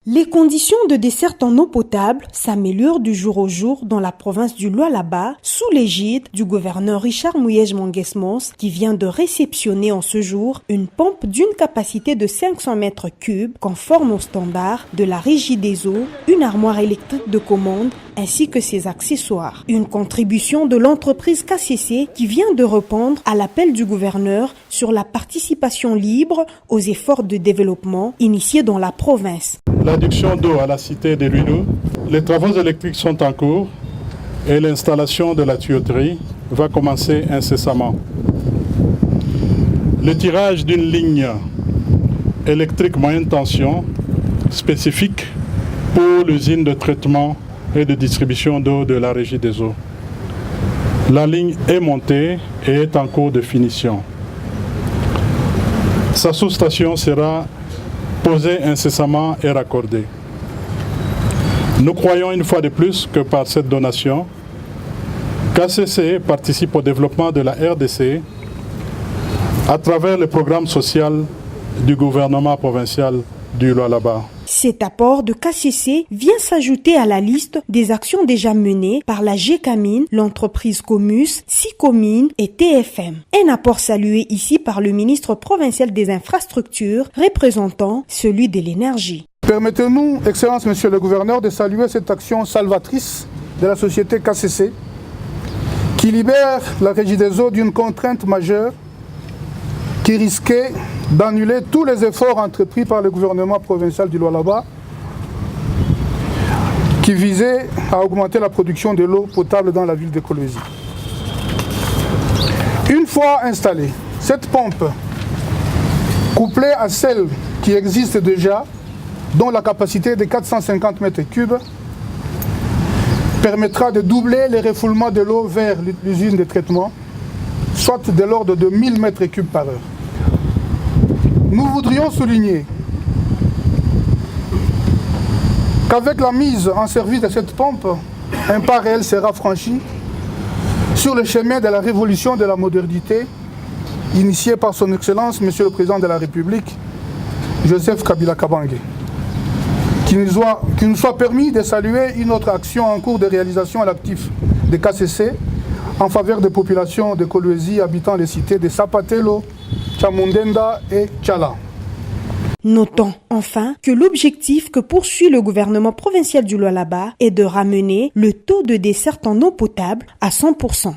Les conditions de desserte en eau potable s'améliorent du jour au jour dans la province du Lualaba sous l'égide du gouverneur Richard Mouyej Manguesmos qui vient de réceptionner en ce jour une pompe d'une capacité de 500 mètres cubes conforme aux standards de la Régie des eaux, une armoire électrique de commande ainsi que ses accessoires. Une contribution de l'entreprise KCC qui vient de répondre à l'appel du gouverneur sur la participation libre aux efforts de développement initiés dans la province. L'adduction d'eau à la cité de Luilou, les travaux électriques sont en cours et l'installation de la tuyauterie va commencer incessamment. Le tirage d'une ligne électrique moyenne tension spécifique pour l'usine de traitement et de distribution d'eau de la Régie des eaux. La ligne est montée et est en cours de finition. Sa sous-station sera posée incessamment et raccordée. Nous croyons une fois de plus que par cette donation, KCC participe au développement de la RDC à travers le programme social du gouvernement provincial du Lualaba. Cet apport de KCC vient s'ajouter à la liste des actions déjà menées par la GECAMINE, l'entreprise Comus, SICOMINE et TFM. Un apport salué ici par le ministre provincial des Infrastructures, représentant celui de l'énergie. Permettez-nous, Excellence Monsieur le Gouverneur, de saluer cette action salvatrice de la société KCC qui libère la Régie des eaux d'une contrainte majeure qui risquait d'annuler tous les efforts entrepris par le gouvernement provincial du Lualaba qui visaient à augmenter la production de l'eau potable dans la ville de Kolwezi. Une fois installée, cette pompe, couplée à celle qui existe déjà, dont la capacité est de 450 mètres cubes, permettra de doubler les refoulements de l'eau vers l'usine de traitement, soit de l'ordre de 1000 mètres cubes par heure. Nous voudrions souligner qu'avec la mise en service de cette pompe, un pas réel sera franchi sur le chemin de la révolution de la modernité initiée par son Excellence, Monsieur le Président de la République, Joseph Kabila Kabange. Qu'il nous soit permis de saluer une autre action en cours de réalisation à l'actif de KCC en faveur des populations de Kolwezi habitant les cités de Sapatelo, Chamundenda et Tchala. Notons enfin que l'objectif que poursuit le gouvernement provincial du Lualaba est de ramener le taux de desserte en eau potable à 100%.